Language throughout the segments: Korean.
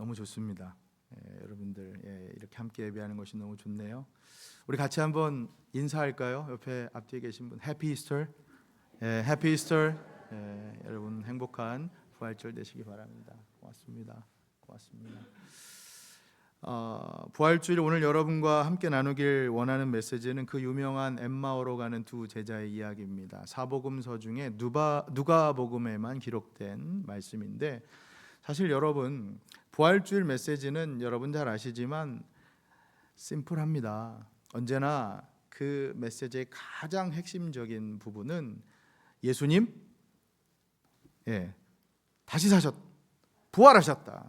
너무 좋습니다. 여러분들 이렇게 함께 예배하는 것이 너무 좋네요. 우리 같이 한번 인사할까요? 옆에 앞뒤에 계신 분, 해피 이스터. 해피 이스터. 여러분 행복한 부활절 되시기 바랍니다. 고맙습니다. 부활주일 오늘 여러분과 함께 나누길 원하는 메시지는 그 유명한 엠마오로 가는 두 제자의 이야기입니다. 사복음서 중에 누가복음에만 기록된 말씀인데, 사실 여러분 부활주일 메시지는 여러분 잘 아시지만 심플합니다. 언제나 그 메시지의 가장 핵심적인 부분은 예수님 다시 부활하셨다.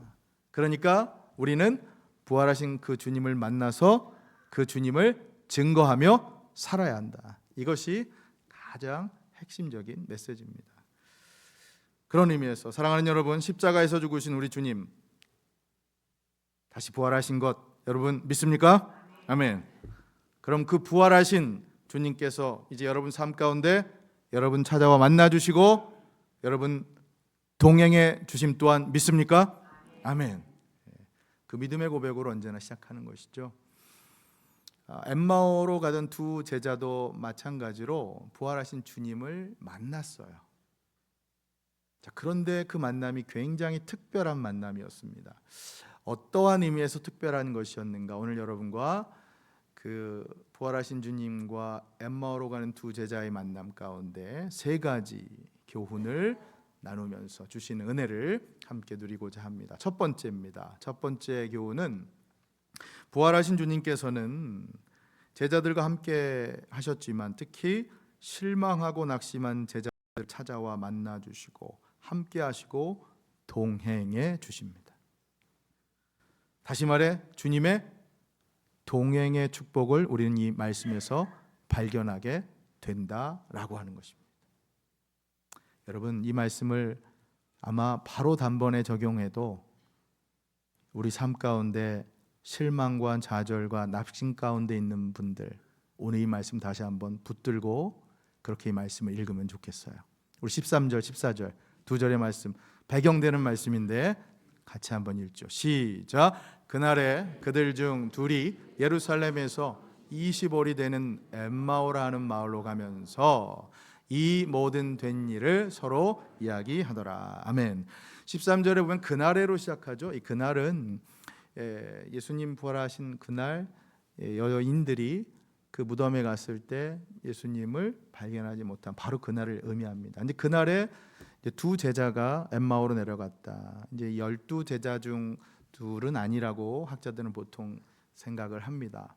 그러니까 우리는 부활하신 그 주님을 만나서 그 주님을 증거하며 살아야 한다. 이것이 가장 핵심적인 메시지입니다. 그런 의미에서 사랑하는 여러분, 십자가에서 죽으신 우리 주님 다시 부활하신 것 여러분 믿습니까? 아멘. 그럼 그 부활하신 주님께서 이제 여러분 삶 가운데 여러분 찾아와 만나 주시고 여러분 동행해 주심 또한 믿습니까? 아멘. 그 믿음의 고백으로 언제나 시작하는 것이죠. 엠마오로 가던 두 제자도 마찬가지로 부활하신 주님을 만났어요. 그런데 그 만남이 굉장히 특별한 만남이었습니다. 어떠한 의미에서 특별한 것이었는가? 오늘 여러분과 그 부활하신 주님과 엠마오로 가는 두 제자의 만남 가운데 세 가지 교훈을 나누면서 주시는 은혜를 함께 누리고자 합니다. 첫 번째입니다. 첫 번째 교훈은 부활하신 주님께서는 제자들과 함께 하셨지만 특히 실망하고 낙심한 제자들을 찾아와 만나 주시고 함께 하시고 동행해 주십니다. 다시 말해 주님의 동행의 축복을 우리는 이 말씀에서 발견하게 된다라고 하는 것입니다. 여러분 이 말씀을 아마 바로 단번에 적용해도 우리 삶 가운데 실망과 좌절과 낙심 가운데 있는 분들, 오늘 이 말씀 다시 한번 붙들고 그렇게 이 말씀을 읽으면 좋겠어요. 우리 13절 14절 두 절의 말씀 배경되는 말씀인데 같이 한번 읽죠. 시작. 그날에 그들 중 둘이 예루살렘에서 20올이 되는 엠마오라 하는 마을로 가면서 이 모든 된 일을 서로 이야기하더라. 아멘. 13절에 보면 그날에로 시작하죠. 이 그날은 예수님 부활하신 그날 여인들이 그 무덤에 갔을 때 예수님을 발견하지 못한 바로 그날을 의미합니다. 근데 그날에 두 제자가 엠마오로 내려갔다. 이제 12제자 중 둘은 아니라고 학자들은 보통 생각을 합니다.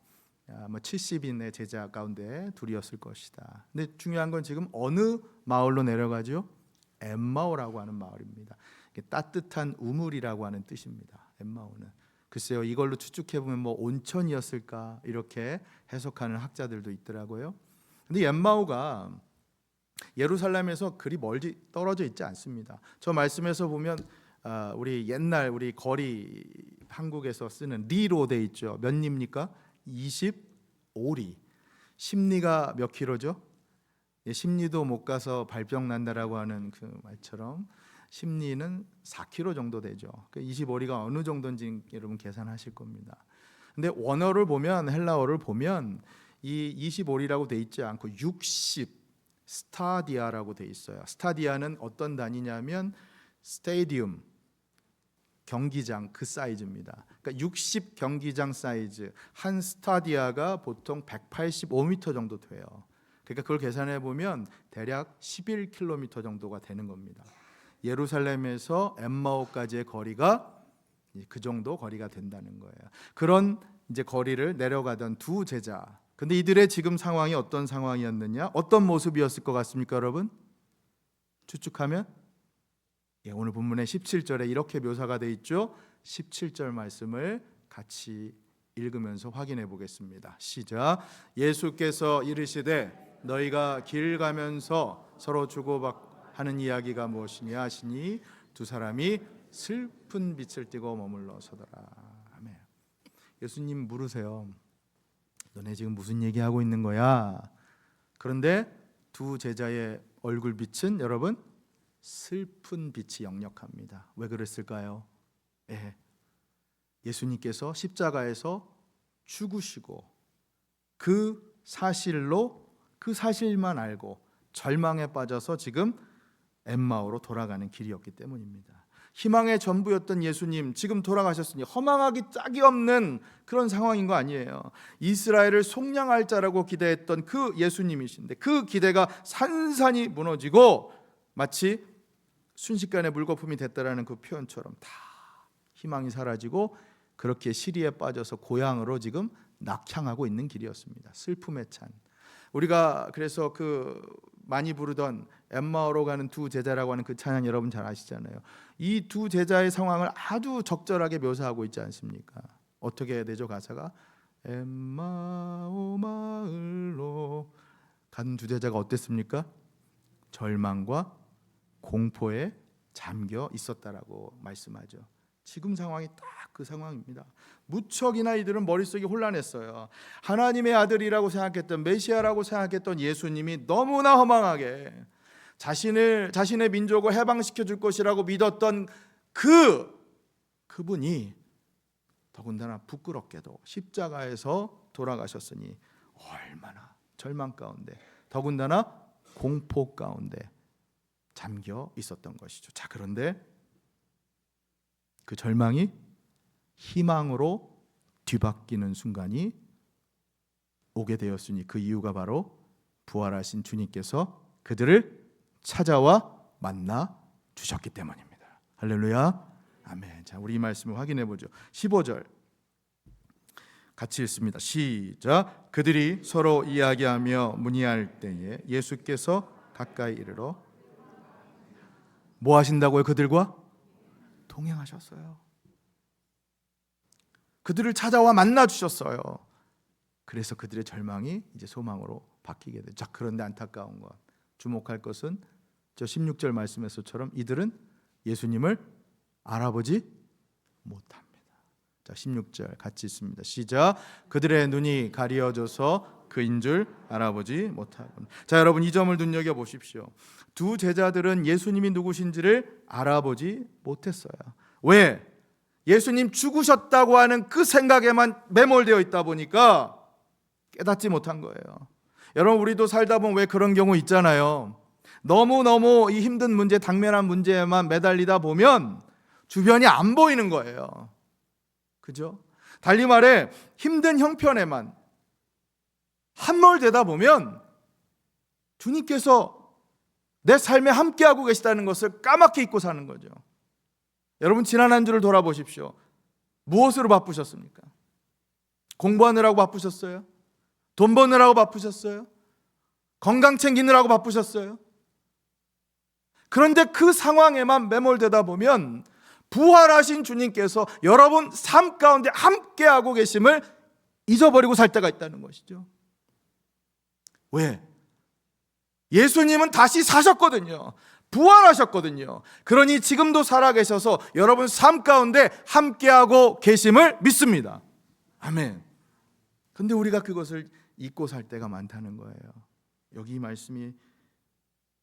70인의 제자 가운데 둘이었을 것이다. 근데 중요한 건 지금 어느 마을로 내려가죠? 엠마오라고 하는 마을입니다. 따뜻한 우물이라고 하는 뜻입니다. 엠마오는 글쎄요, 이걸로 추측해 보면 온천이었을까 이렇게 해석하는 학자들도 있더라고요. 근데 엠마오가 예루살렘에서 그리 멀리 떨어져 있지 않습니다. 저 말씀에서 보면 우리 옛날 우리 거리 한국에서 쓰는 리로 돼 있죠. 몇 리입니까? 25리. 10리가 몇 킬로죠? 10리도 못 가서 발병 난다라고 하는 그 말처럼 10리는 4km 정도 되죠. 25리가 어느 정도인지 여러분 계산하실 겁니다. 근데 원어를 보면 헬라어를 보면 이 25리라고 돼 있지 않고 60 스타디아라고 돼 있어요. 스타디아는 어떤 단위냐면 스테디움 경기장 그 사이즈입니다. 그러니까 60 경기장 사이즈 한 스타디아가 보통 185m 정도 돼요. 그러니까 그걸 계산해 보면 대략 11km 정도가 되는 겁니다. 예루살렘에서 엠마오까지의 거리가 그 정도 거리가 된다는 거예요. 그런 이제 거리를 내려가던 두 제자. 근데 이들의 지금 상황이 어떤 상황이었느냐? 어떤 모습이었을 것 같습니까, 여러분? 추측하면 오늘 본문의 17절에 이렇게 묘사가 되어 있죠. 17절 말씀을 같이 읽으면서 확인해 보겠습니다. 시작. 예수께서 이르시되 너희가 길 가면서 서로 주고받는 이야기가 무엇이냐 하시니 두 사람이 슬픈 빛을 띠고 머물러 서더라. 아멘. 예수님 물으세요. 너네 지금 무슨 얘기하고 있는 거야? 그런데 두 제자의 얼굴 빛은 여러분 슬픈 빛이 역력합니다. 왜 그랬을까요? 예수님께서 십자가에서 죽으시고 그 사실만 알고 절망에 빠져서 지금 엠마오로 돌아가는 길이었기 때문입니다. 희망의 전부였던 예수님 지금 돌아가셨으니 허망하기 짝이 없는 그런 상황인 거 아니에요. 이스라엘을 속량할 자라고 기대했던 그 예수님이신데 그 기대가 산산이 무너지고 마치 순식간에 물거품이 됐다라는 그 표현처럼 다 희망이 사라지고 그렇게 시리에 빠져서 고향으로 지금 낙향하고 있는 길이었습니다. 슬픔에 찬. 우리가 그래서 그 많이 부르던 엠마오로 가는 두 제자라고 하는 그 찬양 여러분 잘 아시잖아요. 이 두 제자의 상황을 아주 적절하게 묘사하고 있지 않습니까? 어떻게 해야 되죠? 가사가 엠마오 마을로 간 두 제자가 어땠습니까? 절망과 공포에 잠겨 있었다라고 말씀하죠. 지금 상황이 딱 그 상황입니다. 무척이나 이들은 머릿속이 혼란했어요. 하나님의 아들이라고 생각했던 메시아라고 생각했던 예수님이 너무나 허망하게 자신의 민족을 해방시켜 줄 것이라고 믿었던 그분이 더군다나 부끄럽게도 십자가에서 돌아가셨으니 얼마나 절망 가운데 더군다나 공포 가운데 잠겨 있었던 것이죠. 자, 그런데 그 절망이 희망으로 뒤바뀌는 순간이 오게 되었으니 그 이유가 바로 부활하신 주님께서 그들을 찾아와 만나 주셨기 때문입니다. 할렐루야. 아멘. 자, 우리 이 말씀을 확인해 보죠. 15절 같이 읽습니다. 시작. 그들이 서로 이야기하며 문의할 때에 예수께서 가까이 이르러 뭐 하신다고요? 그들과 동행하셨어요. 그들을 찾아와 만나 주셨어요. 그래서 그들의 절망이 이제 소망으로 바뀌게 되죠. 자, 그런데 안타까운 것, 주목할 것은 저 16절 말씀에서처럼 이들은 예수님을 알아보지 못합니다. 자, 16절 같이 있습니다. 시작. 그들의 눈이 가려져서 그인 줄 알아보지 못하고. 자, 여러분 이 점을 눈여겨 보십시오. 두 제자들은 예수님이 누구신지를 알아보지 못했어요. 왜? 예수님 죽으셨다고 하는 그 생각에만 매몰되어 있다 보니까 깨닫지 못한 거예요. 여러분 우리도 살다 보면 왜 그런 경우 있잖아요. 너무너무 이 힘든 문제, 당면한 문제에만 매달리다 보면 주변이 안 보이는 거예요. 그죠? 달리 말해 힘든 형편에만 함몰되다 보면 주님께서 내 삶에 함께하고 계시다는 것을 까맣게 잊고 사는 거죠. 여러분 지난 한 주를 돌아보십시오. 무엇으로 바쁘셨습니까? 공부하느라고 바쁘셨어요? 돈 버느라고 바쁘셨어요? 건강 챙기느라고 바쁘셨어요? 그런데 그 상황에만 매몰되다 보면 부활하신 주님께서 여러분 삶 가운데 함께하고 계심을 잊어버리고 살 때가 있다는 것이죠. 왜? 예수님은 다시 사셨거든요. 부활하셨거든요. 그러니 지금도 살아계셔서 여러분 삶 가운데 함께하고 계심을 믿습니다. 아멘. 근데 우리가 그것을 잊고 살 때가 많다는 거예요. 여기 이 말씀이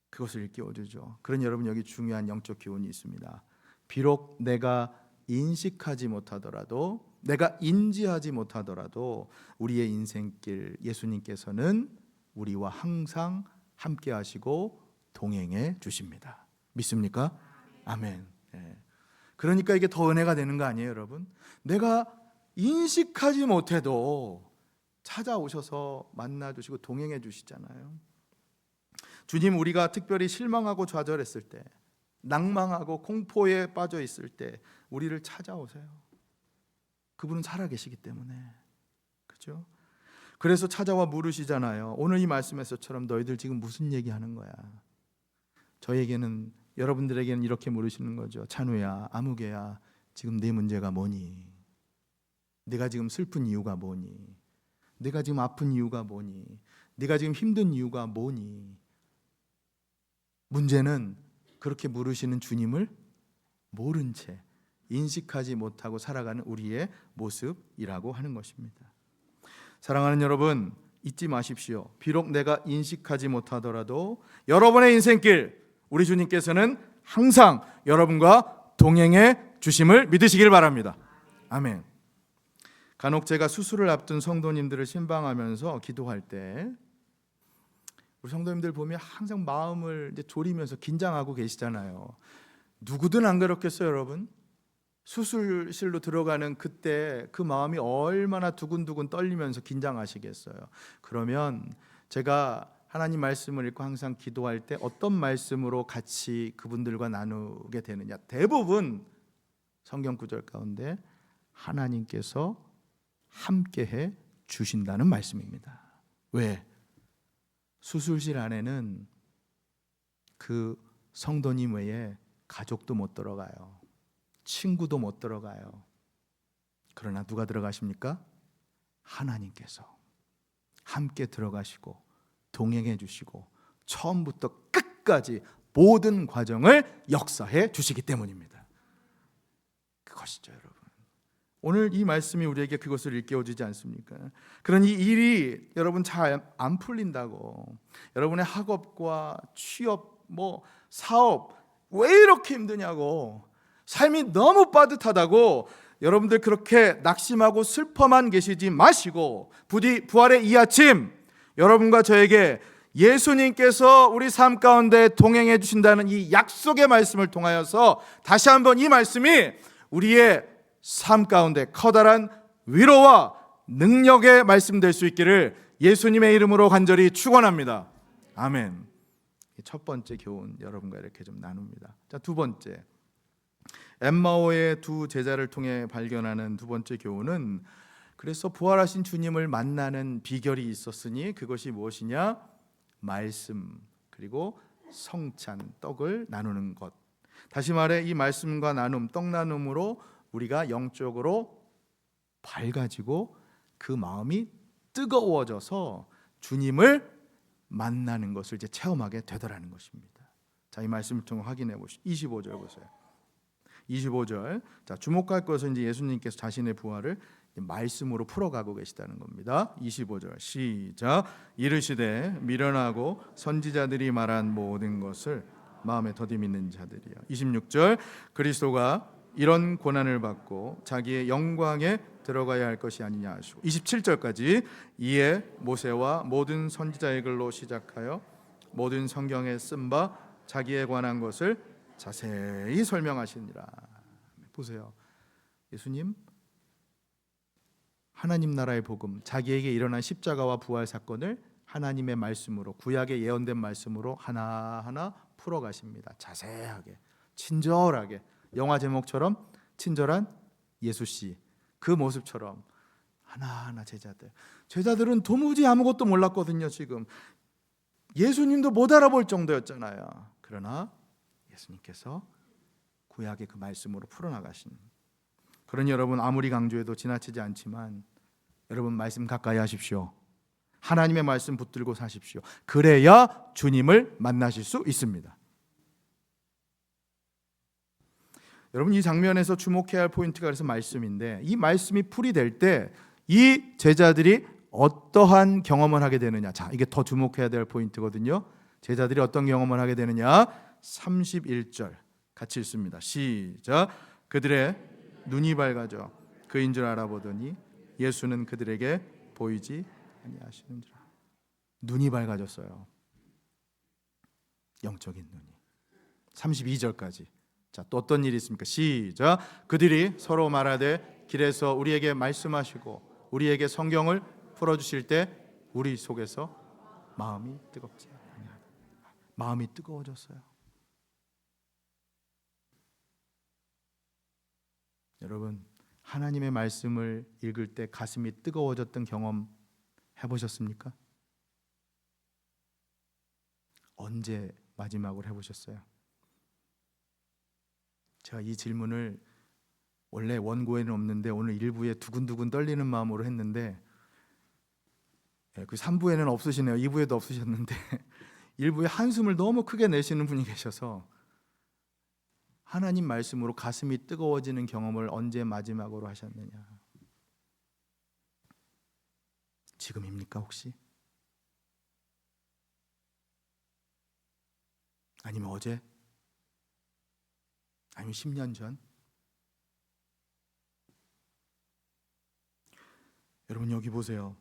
그것을 일깨워주죠. 그러니 여러분 여기 중요한 영적 교훈이 있습니다. 비록 내가 인식하지 못하더라도, 내가 인지하지 못하더라도 우리의 인생길 예수님께서는 우리와 항상 함께 하시고 동행해 주십니다. 믿습니까? 아멘. 예. 그러니까 이게 더 은혜가 되는 거 아니에요, 여러분? 내가 인식하지 못해도 찾아오셔서 만나주시고 동행해 주시잖아요. 주님, 우리가 특별히 실망하고 좌절했을 때, 낭망하고 공포에 빠져 있을 때 우리를 찾아오세요. 그분은 살아계시기 때문에. 그죠? 그래서 찾아와 물으시잖아요. 오늘 이 말씀에서처럼 너희들 지금 무슨 얘기하는 거야? 저에게는, 여러분들에게는 이렇게 물으시는 거죠. 찬우야, 아무개야, 지금 네 문제가 뭐니? 네가 지금 슬픈 이유가 뭐니? 네가 지금 아픈 이유가 뭐니? 네가 지금 힘든 이유가 뭐니? 문제는 그렇게 물으시는 주님을 모른 채 인식하지 못하고 살아가는 우리의 모습이라고 하는 것입니다. 사랑하는 여러분, 잊지 마십시오. 비록 내가 인식하지 못하더라도 여러분의 인생길, 우리 주님께서는 항상 여러분과 동행해 주심을 믿으시길 바랍니다. 아멘. 간혹 제가 수술을 앞둔 성도님들을 신방하면서 기도할 때 우리 성도님들 보면 항상 마음을 이제 졸이면서 긴장하고 계시잖아요. 누구든 안 그렇겠어요, 여러분? 수술실로 들어가는 그때 그 마음이 얼마나 두근두근 떨리면서 긴장하시겠어요. 그러면 제가 하나님 말씀을 읽고 항상 기도할 때 어떤 말씀으로 같이 그분들과 나누게 되느냐, 대부분 성경 구절 가운데 하나님께서 함께해 주신다는 말씀입니다. 왜? 수술실 안에는 그 성도님 외에 가족도 못 들어가요. 친구도 못 들어가요. 그러나 누가 들어가십니까? 하나님께서 함께 들어가시고 동행해 주시고 처음부터 끝까지 모든 과정을 역사해 주시기 때문입니다. 그것이죠, 여러분. 오늘 이 말씀이 우리에게 그것을 일깨워주지 않습니까? 그러니 이 일이 여러분 잘 안 풀린다고, 여러분의 학업과 취업, 사업 왜 이렇게 힘드냐고, 삶이 너무 빠듯하다고 여러분들 그렇게 낙심하고 슬퍼만 계시지 마시고, 부디 부활의 이 아침 여러분과 저에게 예수님께서 우리 삶 가운데 동행해 주신다는 이 약속의 말씀을 통하여서 다시 한번 이 말씀이 우리의 삶 가운데 커다란 위로와 능력의 말씀 될 수 있기를 예수님의 이름으로 간절히 축원합니다. 아멘. 첫 번째 교훈 여러분과 이렇게 좀 나눕니다. 자, 두 번째, 엠마오의 두 제자를 통해 발견하는 두 번째 교훈은, 그래서 부활하신 주님을 만나는 비결이 있었으니 그것이 무엇이냐? 말씀, 그리고 성찬, 떡을 나누는 것. 다시 말해 이 말씀과 나눔, 떡 나눔으로 우리가 영적으로 밝아지고 그 마음이 뜨거워져서 주님을 만나는 것을 이제 체험하게 되더라는 것입니다. 자, 이 말씀을 통해 확인해 보시죠. 25절 보세요. 25절. 자, 주목할 것은 이제 예수님께서 자신의 부활을 말씀으로 풀어가고 계시다는 겁니다. 25절 시작. 이르시되 미련하고 선지자들이 말한 모든 것을 마음에 더디 믿는 자들이야. 26절 그리스도가 이런 고난을 받고 자기의 영광에 들어가야 할 것이 아니냐 하시고, 27절까지 이에 모세와 모든 선지자의 글로 시작하여 모든 성경에 쓴 바 자기에 관한 것을 자세히 설명하시니라. 보세요. 예수님 하나님 나라의 복음, 자기에게 일어난 십자가와 부활 사건을 하나님의 말씀으로, 구약의 예언된 말씀으로 하나하나 풀어가십니다. 자세하게, 친절하게, 영화 제목처럼 친절한 예수씨 그 모습처럼 하나하나 제자들은 도무지 아무것도 몰랐거든요. 지금 예수님도 못 알아볼 정도였잖아요. 그러나 예수님께서 구약의 그 말씀으로 풀어나가신, 그러니 여러분 아무리 강조해도 지나치지 않지만 여러분 말씀 가까이 하십시오. 하나님의 말씀 붙들고 사십시오. 그래야 주님을 만나실 수 있습니다. 여러분 이 장면에서 주목해야 할 포인트가 그래서 말씀인데, 이 말씀이 풀이될 때 이 제자들이 어떠한 경험을 하게 되느냐. 자, 이게 더 주목해야 될 포인트거든요. 제자들이 어떤 경험을 하게 되느냐. 31절 같이 읽습니다. 시작. 그들의 눈이 밝아져 그인 줄 알아보더니 예수는 그들에게 보이지 아니하시는지라. 눈이 밝아졌어요. 영적인 눈이. 32절까지. 자, 또 어떤 일이 있습니까? 시작. 그들이 서로 말하되 길에서 우리에게 말씀하시고 우리에게 성경을 풀어주실 때 우리 속에서 마음이 뜨겁지 아니하다. 마음이 뜨거워졌어요. 여러분 하나님의 말씀을 읽을 때 가슴이 뜨거워졌던 경험 해보셨습니까? 언제 마지막으로 해보셨어요? 제가 이 질문을 원래 원고에는 없는데 오늘 일부에 두근두근 떨리는 마음으로 했는데, 그 3부에는 없으시네요. 2부에도 없으셨는데 일부에 한숨을 너무 크게 내시는 분이 계셔서, 하나님 말씀으로 가슴이 뜨거워지는 경험을 언제 마지막으로 하셨느냐? 지금입니까 혹시? 아니면 어제? 아니면 10년 전? 여러분 여기 보세요.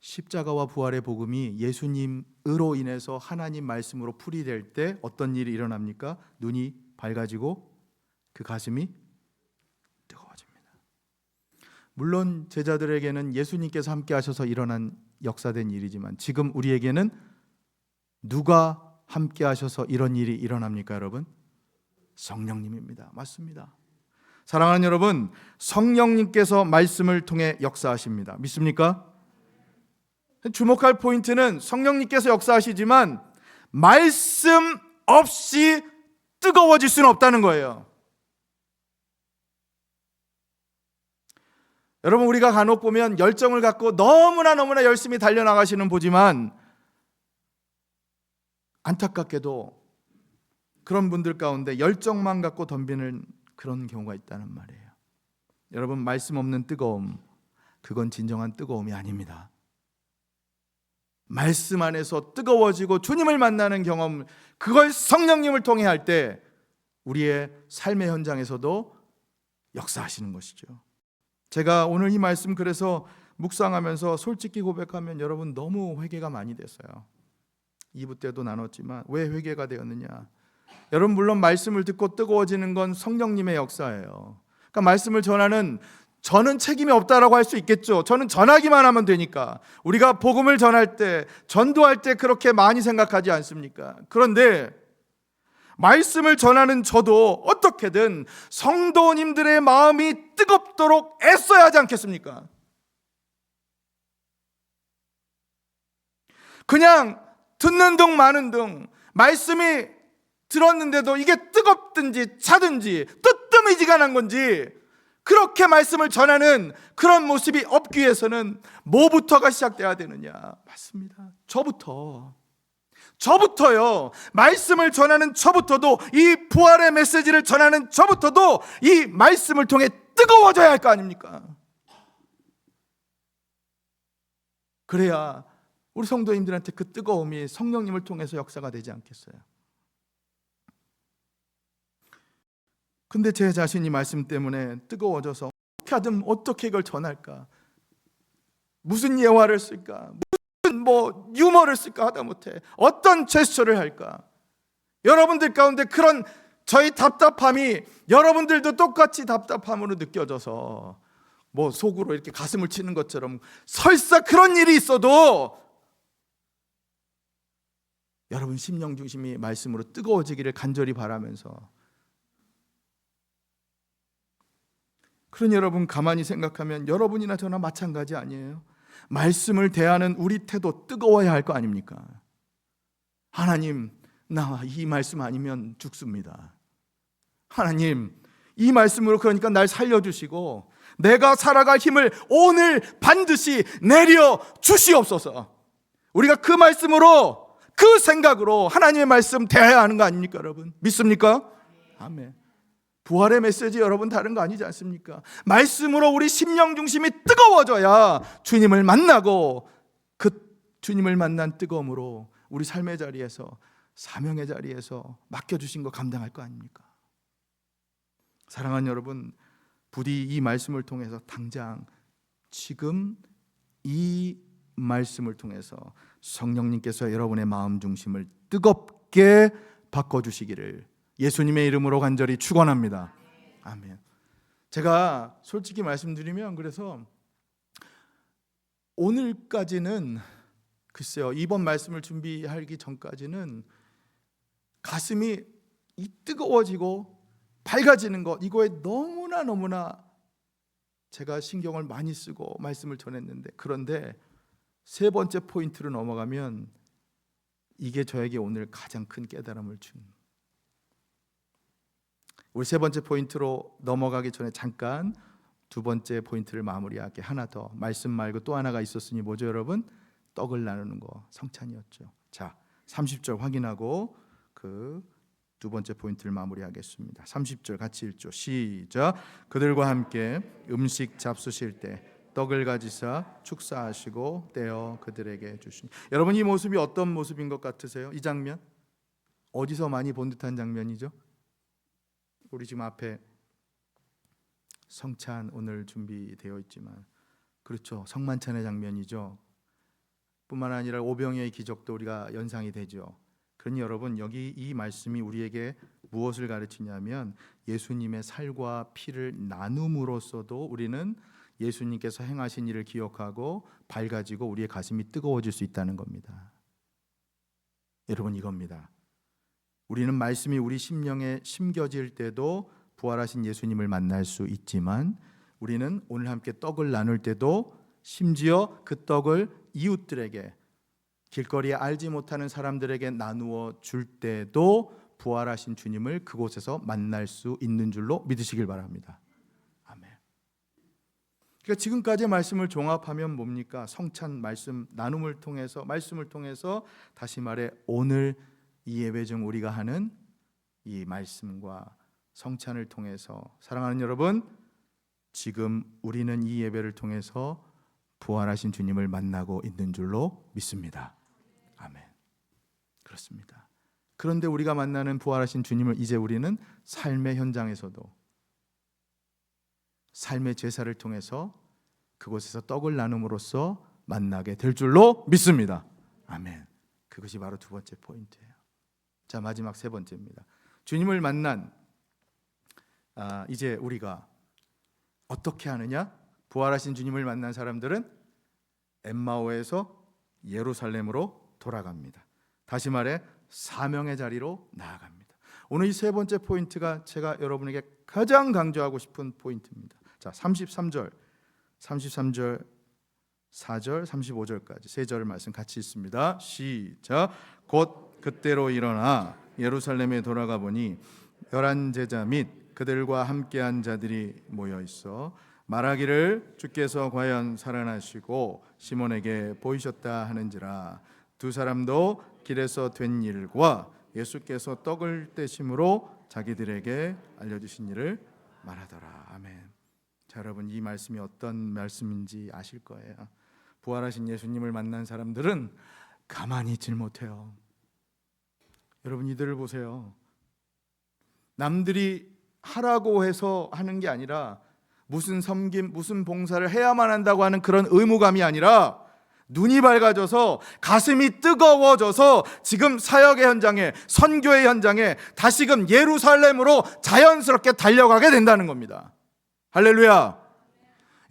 십자가와 부활의 복음이 예수님으로 인해서 하나님 말씀으로 풀이될 때 어떤 일이 일어납니까? 눈이 밝아지고 그 가슴이 뜨거워집니다. 물론 제자들에게는 예수님께서 함께 하셔서 일어난 역사된 일이지만 지금 우리에게는 누가 함께 하셔서 이런 일이 일어납니까, 여러분? 성령님입니다. 맞습니다. 사랑하는 여러분, 성령님께서 말씀을 통해 역사하십니다. 믿습니까? 주목할 포인트는 성령님께서 역사하시지만 말씀 없이 뜨거워질 수는 없다는 거예요. 여러분, 우리가 간혹 보면 열정을 갖고 너무나 열심히 달려나가시는 보지만 안타깝게도 그런 분들 가운데 열정만 갖고 덤비는 그런 경우가 있다는 말이에요. 여러분, 말씀 없는 뜨거움, 그건 진정한 뜨거움이 아닙니다. 말씀 안에서 뜨거워지고 주님을 만나는 경험, 그걸 성령님을 통해 할 때 우리의 삶의 현장에서도 역사하시는 것이죠. 제가 오늘 이 말씀 그래서 묵상하면서 솔직히 고백하면 여러분 너무 회개가 많이 됐어요. 2부 때도 나눴지만 왜 회개가 되었느냐? 여러분, 물론 말씀을 듣고 뜨거워지는 건 성령님의 역사예요. 그러니까 말씀을 전하는 저는 책임이 없다라고 할 수 있겠죠. 저는 전하기만 하면 되니까. 우리가 복음을 전할 때, 전도할 때 그렇게 많이 생각하지 않습니까? 그런데 말씀을 전하는 저도 어떻게든 성도님들의 마음이 뜨겁도록 애써야 하지 않겠습니까? 그냥 듣는 둥 마는 둥, 말씀이 들었는데도 이게 뜨겁든지 차든지 뜨뜻미지가 난 건지 그렇게 말씀을 전하는 그런 모습이 없기 위해서는 뭐부터가 시작돼야 되느냐? 맞습니다. 저부터요. 말씀을 전하는 저부터도, 이 부활의 메시지를 전하는 저부터도 이 말씀을 통해 뜨거워져야 할 거 아닙니까? 그래야 우리 성도님들한테 그 뜨거움이 성령님을 통해서 역사가 되지 않겠어요? 근데 제 자신이 말씀 때문에 뜨거워져서 어떻게 하든 어떻게 이걸 전할까? 무슨 예화를 쓸까? 무슨 유머를 쓸까 하다못해 어떤 제스처를 할까? 여러분들 가운데 그런 저희 답답함이 여러분들도 똑같이 답답함으로 느껴져서 속으로 이렇게 가슴을 치는 것처럼 설사 그런 일이 있어도 여러분 심령 중심이 말씀으로 뜨거워지기를 간절히 바라면서, 그런 여러분 가만히 생각하면 여러분이나 저나 마찬가지 아니에요? 말씀을 대하는 우리 태도 뜨거워야 할 거 아닙니까? 하나님, 나 이 말씀 아니면 죽습니다. 하나님, 이 말씀으로 그러니까 날 살려주시고 내가 살아갈 힘을 오늘 반드시 내려 주시옵소서. 우리가 그 말씀으로, 그 생각으로 하나님의 말씀 대해야 하는 거 아닙니까, 여러분? 믿습니까? 아멘. 부활의 메시지 여러분 다른 거 아니지 않습니까? 말씀으로 우리 심령 중심이 뜨거워져야 주님을 만나고 그 주님을 만난 뜨거움으로 우리 삶의 자리에서, 사명의 자리에서 맡겨주신 거 감당할 거 아닙니까? 사랑하는 여러분, 부디 이 말씀을 통해서 당장 지금 이 말씀을 통해서 성령님께서 여러분의 마음 중심을 뜨겁게 바꿔주시기를 예수님의 이름으로 간절히 축원합니다. 아멘. 제가 솔직히 말씀드리면, 그래서 오늘까지는 글쎄요, 이번 말씀을 준비하기 전까지는 가슴이 이 뜨거워지고 밝아지는 것, 이거에 너무나 제가 신경을 많이 쓰고 말씀을 전했는데, 그런데 세 번째 포인트로 넘어가면 이게 저에게 오늘 가장 큰 깨달음을 준, 우리 세 번째 포인트로 넘어가기 전에 잠깐 두 번째 포인트를 마무리하게, 하나 더, 말씀 말고 또 하나가 있었으니 뭐죠, 여러분? 떡을 나누는 거, 성찬이었죠. 자, 30절 확인하고 그 두 번째 포인트를 마무리하겠습니다. 30절 같이 읽죠. 시작. 그들과 함께 음식 잡수실 때 떡을 가지사 축사하시고 떼어 그들에게 주시니. 여러분, 이 모습이 어떤 모습인 것 같으세요? 이 장면 어디서 많이 본 듯한 장면이죠? 우리 지금 앞에 성찬 오늘 준비되어 있지만 그렇죠. 성만찬의 장면이죠. 뿐만 아니라 오병이어의 기적도 우리가 연상이 되죠. 그러니 여러분, 여기 이 말씀이 우리에게 무엇을 가르치냐면 예수님의 살과 피를 나눔으로써도 우리는 예수님께서 행하신 일을 기억하고 밝아지고 우리의 가슴이 뜨거워질 수 있다는 겁니다. 여러분, 이겁니다. 우리는 말씀이 우리 심령에 심겨질 때도 부활하신 예수님을 만날 수 있지만, 우리는 오늘 함께 떡을 나눌 때도 심지어 그 떡을 이웃들에게, 길거리에 알지 못하는 사람들에게 나누어 줄 때도 부활하신 주님을 그곳에서 만날 수 있는 줄로 믿으시길 바랍니다. 아멘. 그러니까 지금까지의 말씀을 종합하면 뭡니까? 성찬 말씀 나눔을 통해서, 말씀을 통해서, 다시 말해 오늘 이 예배 중 우리가 하는 이 말씀과 성찬을 통해서, 사랑하는 여러분, 지금 우리는 이 예배를 통해서 부활하신 주님을 만나고 있는 줄로 믿습니다. 아멘. 그렇습니다. 그런데 우리가 만나는 부활하신 주님을 이제 우리는 삶의 현장에서도, 삶의 제사를 통해서 그곳에서 떡을 나눔으로써 만나게 될 줄로 믿습니다. 아멘. 그것이 바로 두 번째 포인트예요. 자, 마지막 세 번째입니다. 주님을 만난 이제 우리가 어떻게 하느냐? 부활하신 주님을 만난 사람들은 엠마오에서 예루살렘으로 돌아갑니다. 다시 말해 사명의 자리로 나아갑니다. 오늘 이 세 번째 포인트가 제가 여러분에게 가장 강조하고 싶은 포인트입니다. 자, 33절 4절 35절까지 세 절 말씀 같이 읽습니다. 시작. 곧 그때로 일어나 예루살렘에 돌아가 보니 11 제자 및 그들과 함께한 자들이 모여 있어 말하기를 주께서 과연 살아나시고 시몬에게 보이셨다 하는지라. 두 사람도 길에서 된 일과 예수께서 떡을 떼심으로 자기들에게 알려주신 일을 말하더라. 아멘. 자, 여러분, 이 말씀이 어떤 말씀인지 아실 거예요. 부활하신 예수님을 만난 사람들은 가만히 있질 못해요. 여러분, 이들을 보세요. 남들이 하라고 해서 하는 게 아니라, 무슨 섬김, 무슨 봉사를 해야만 한다고 하는 그런 의무감이 아니라, 눈이 밝아져서 가슴이 뜨거워져서 지금 사역의 현장에, 선교의 현장에 다시금 예루살렘으로 자연스럽게 달려가게 된다는 겁니다. 할렐루야.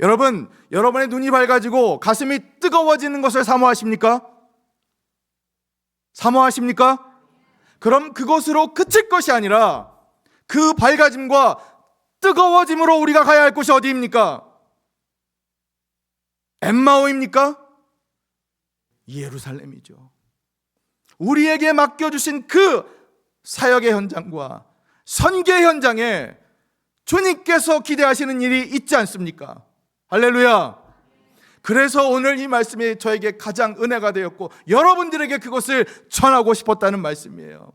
여러분, 여러분의 눈이 밝아지고 가슴이 뜨거워지는 것을 사모하십니까? 사모하십니까? 그럼 그것으로 그칠 것이 아니라 그 밝아짐과 뜨거워짐으로 우리가 가야 할 곳이 어디입니까? 엠마오입니까? 예루살렘이죠. 우리에게 맡겨주신 그 사역의 현장과 선교의 현장에 주님께서 기대하시는 일이 있지 않습니까? 할렐루야. 그래서 오늘 이 말씀이 저에게 가장 은혜가 되었고 여러분들에게 그것을 전하고 싶었다는 말씀이에요.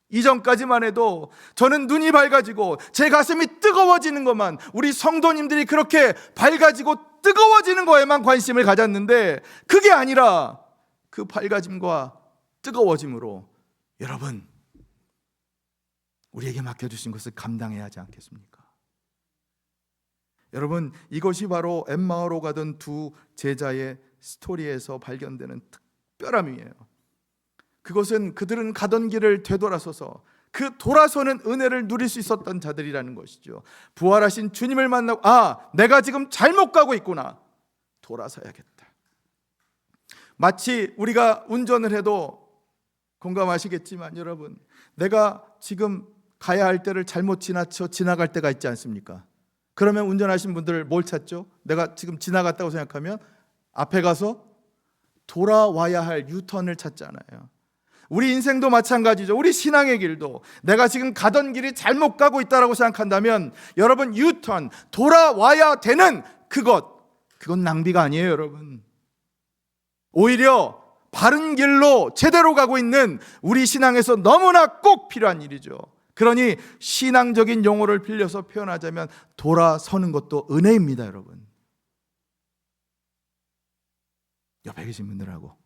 이전까지만 해도 저는 눈이 밝아지고 제 가슴이 뜨거워지는 것만, 우리 성도님들이 그렇게 밝아지고 뜨거워지는 거에만 관심을 가졌는데, 그게 아니라 그 밝아짐과 뜨거워짐으로 여러분, 우리에게 맡겨주신 것을 감당해야 하지 않겠습니까? 여러분, 이것이 바로 엠마오로 가던 두 제자의 스토리에서 발견되는 특별함이에요. 그것은 그들은 가던 길을 되돌아서서 그 돌아서는 은혜를 누릴 수 있었던 자들이라는 것이죠. 부활하신 주님을 만나고, 내가 지금 잘못 가고 있구나, 돌아서야겠다. 마치 우리가 운전을 해도 공감하시겠지만, 여러분, 내가 지금 가야 할 때를 잘못 지나갈 때가 있지 않습니까? 그러면 운전하신 분들 뭘 찾죠? 내가 지금 지나갔다고 생각하면 앞에 가서 돌아와야 할 유턴을 찾잖아요. 우리 인생도 마찬가지죠. 우리 신앙의 길도 내가 지금 가던 길이 잘못 가고 있다고 생각한다면 여러분, 유턴, 돌아와야 되는 그건 낭비가 아니에요, 여러분. 오히려 바른 길로 제대로 가고 있는 우리 신앙에서 너무나 꼭 필요한 일이죠. 그러니 신앙적인 용어를 빌려서 표현하자면 돌아서는 것도 은혜입니다, 여러분. 옆에 계신 분들하고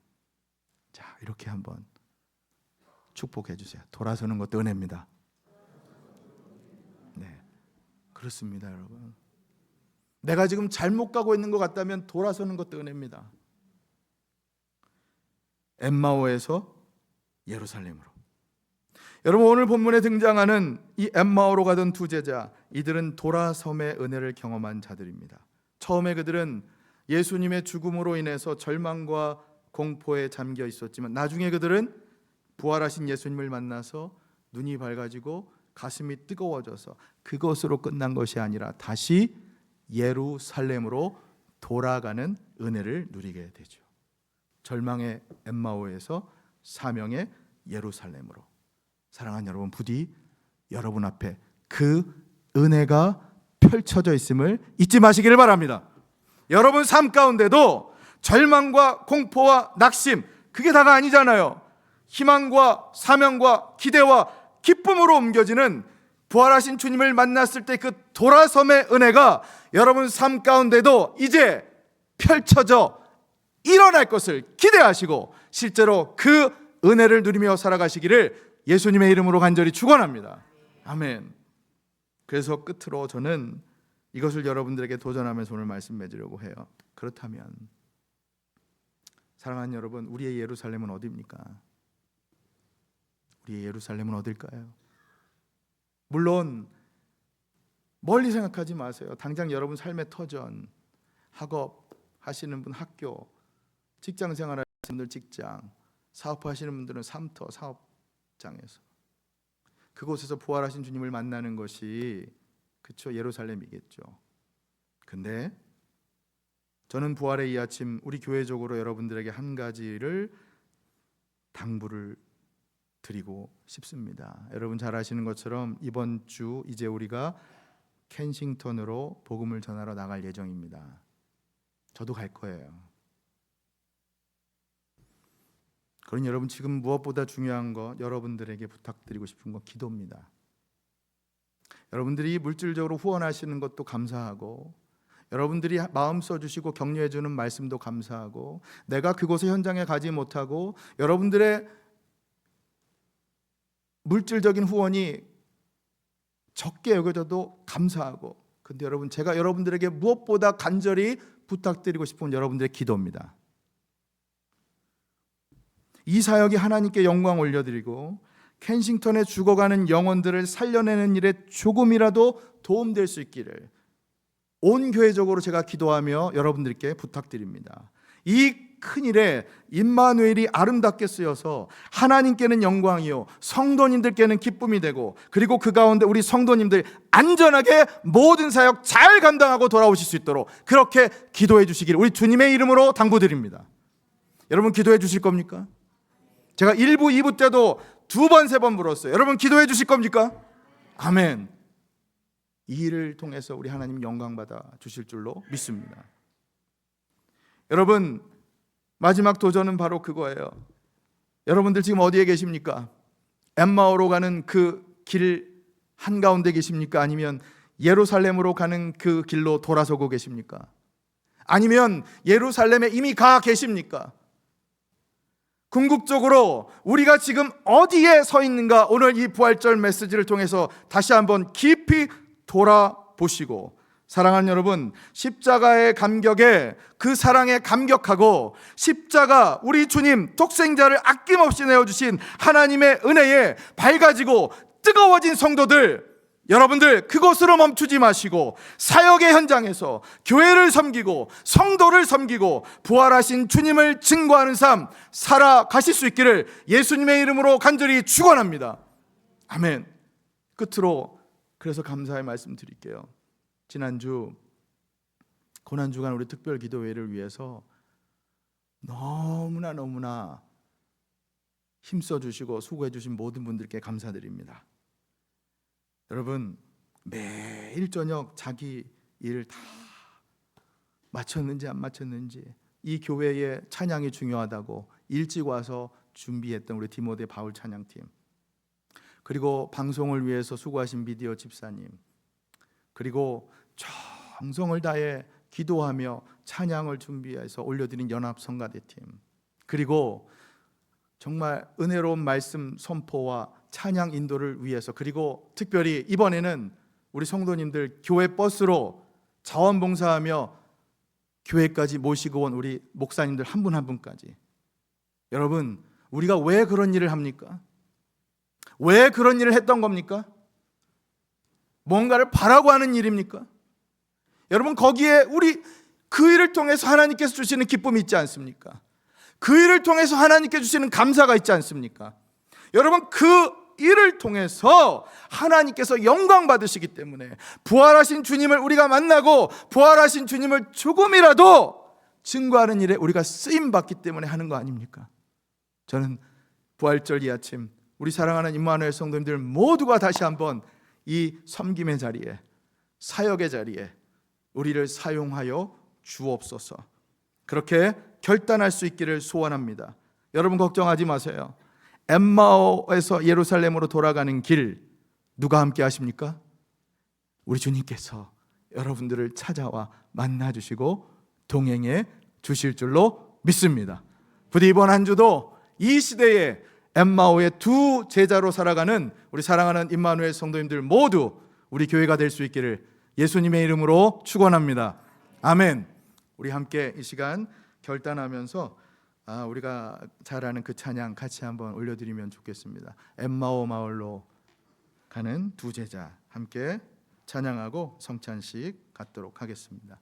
자, 이렇게 한번 축복해 주세요. 돌아서는 것도 은혜입니다. 네, 그렇습니다, 여러분. 내가 지금 잘못 가고 있는 것 같다면 돌아서는 것도 은혜입니다. 엠마오에서 예루살렘으로. 여러분, 오늘 본문에 등장하는 이 엠마오로 가던 두 제자, 이들은 돌아섬의 은혜를 경험한 자들입니다. 처음에 그들은 예수님의 죽음으로 인해서 절망과 공포에 잠겨 있었지만 나중에 그들은 부활하신 예수님을 만나서 눈이 밝아지고 가슴이 뜨거워져서 그것으로 끝난 것이 아니라 다시 예루살렘으로 돌아가는 은혜를 누리게 되죠. 절망의 엠마오에서 사명의 예루살렘으로. 사랑하는 여러분, 부디 여러분 앞에 그 은혜가 펼쳐져 있음을 잊지 마시기를 바랍니다. 여러분 삶 가운데도 절망과 공포와 낙심, 그게 다가 아니잖아요. 희망과 사명과 기대와 기쁨으로 옮겨지는 부활하신 주님을 만났을 때 그 돌아섬의 은혜가 여러분 삶 가운데도 이제 펼쳐져 일어날 것을 기대하시고 실제로 그 은혜를 누리며 살아가시기를 예수님의 이름으로 간절히 축원합니다. 아멘. 그래서 끝으로 저는 이것을 여러분들에게 도전하면서 오늘 말씀 맺으려고 해요. 그렇다면 사랑하는 여러분, 우리의 예루살렘은 어디입니까? 우리의 예루살렘은 어딜까요? 물론 멀리 생각하지 마세요. 당장 여러분 삶의 터전, 학업 하시는 분 학교, 직장 생활하시는 분들 직장, 사업하시는 분들은 삶터 사업장에서 그곳에서 부활하신 주님을 만나는 것이 그쵸, 예루살렘이겠죠. 근데 저는 부활의 이 아침 우리 교회적으로 여러분들에게 한 가지를 당부를 드리고 싶습니다. 여러분 잘 아시는 것처럼 이번 주 이제 우리가 켄싱턴으로 복음을 전하러 나갈 예정입니다. 저도 갈 거예요. 그러니 여러분 지금 무엇보다 중요한 거, 여러분들에게 부탁드리고 싶은 건 기도입니다. 여러분들이 물질적으로 후원하시는 것도 감사하고, 여러분들이 마음 써주시고 격려해 주는 말씀도 감사하고, 내가 그곳의 현장에 가지 못하고 여러분들의 물질적인 후원이 적게 여겨져도 감사하고, 근데 여러분 제가 여러분들에게 무엇보다 간절히 부탁드리고 싶은 여러분들의 기도입니다. 이 사역이 하나님께 영광 올려드리고 켄싱턴에 죽어가는 영혼들을 살려내는 일에 조금이라도 도움될 수 있기를 온 교회적으로 제가 기도하며 여러분들께 부탁드립니다. 이 큰일에 임마누엘이 아름답게 쓰여서 하나님께는 영광이요 성도님들께는 기쁨이 되고, 그리고 그 가운데 우리 성도님들 안전하게 모든 사역 잘 감당하고 돌아오실 수 있도록 그렇게 기도해 주시기를 우리 주님의 이름으로 당부드립니다. 여러분 기도해 주실 겁니까? 제가 1부, 2부 때도 2번, 3번 물었어요. 여러분 기도해 주실 겁니까? 아멘. 이 일을 통해서 우리 하나님 영광 받아 주실 줄로 믿습니다. 여러분 마지막 도전은 바로 그거예요. 여러분들 지금 어디에 계십니까? 엠마오로 가는 그 길 한가운데 계십니까? 아니면 예루살렘으로 가는 그 길로 돌아서고 계십니까? 아니면 예루살렘에 이미 가 계십니까? 궁극적으로 우리가 지금 어디에 서 있는가, 오늘 이 부활절 메시지를 통해서 다시 한번 깊이 돌아보시고, 사랑하는 여러분, 십자가의 감격에 그 사랑에 감격하고, 십자가 우리 주님 독생자를 아낌없이 내어주신 하나님의 은혜에 밝아지고 뜨거워진 성도들, 여러분들 그곳으로 멈추지 마시고 사역의 현장에서 교회를 섬기고 성도를 섬기고 부활하신 주님을 증거하는 삶 살아가실 수 있기를 예수님의 이름으로 간절히 축원합니다. 아멘. 끝으로 그래서 감사의 말씀 드릴게요. 지난주 고난주간 우리 특별 기도회를 위해서 너무나 힘써 주시고 수고해 주신 모든 분들께 감사드립니다. 여러분 매일 저녁 자기 일 다 마쳤는지 안 마쳤는지, 이 교회의 찬양이 중요하다고 일찍 와서 준비했던 우리 디모데 바울 찬양팀, 그리고 방송을 위해서 수고하신 미디어 집사님, 그리고 정성을 다해 기도하며 찬양을 준비해서 올려드린 연합성가대팀, 그리고 정말 은혜로운 말씀 선포와 찬양 인도를 위해서, 그리고 특별히 이번에는 우리 성도님들 교회 버스로 자원봉사하며 교회까지 모시고 온 우리 목사님들 한 분 한 분까지, 여러분, 우리가 왜 그런 일을 합니까? 왜 그런 일을 했던 겁니까? 뭔가를 바라고 하는 일입니까? 여러분, 거기에 우리 그 일을 통해서 하나님께서 주시는 기쁨이 있지 않습니까? 그 일을 통해서 하나님께 주시는 감사가 있지 않습니까? 여러분, 그 일을 통해서 하나님께서 영광 받으시기 때문에 부활하신 주님을 우리가 만나고 부활하신 주님을 조금이라도 증거하는 일에 우리가 쓰임 받기 때문에 하는 거 아닙니까? 저는 부활절 이 아침 우리 사랑하는 임마누엘 성도님들 모두가 다시 한번 이 섬김의 자리에, 사역의 자리에 우리를 사용하여 주옵소서. 그렇게 결단할 수 있기를 소원합니다. 여러분, 걱정하지 마세요. 엠마오에서 예루살렘으로 돌아가는 길, 누가 함께 하십니까? 우리 주님께서 여러분들을 찾아와 만나주시고 동행해 주실 줄로 믿습니다. 부디 이번 한 주도 이 시대에 엠마오의 두 제자로 살아가는 우리 사랑하는 임마누엘 성도님들 모두 우리 교회가 될 수 있기를 예수님의 이름으로 축원합니다. 아멘. 우리 함께 이 시간 결단하면서 우리가 잘 아는 그 찬양 같이 한번 올려드리면 좋겠습니다. 엠마오 마을로 가는 두 제자, 함께 찬양하고 성찬식 갖도록 하겠습니다.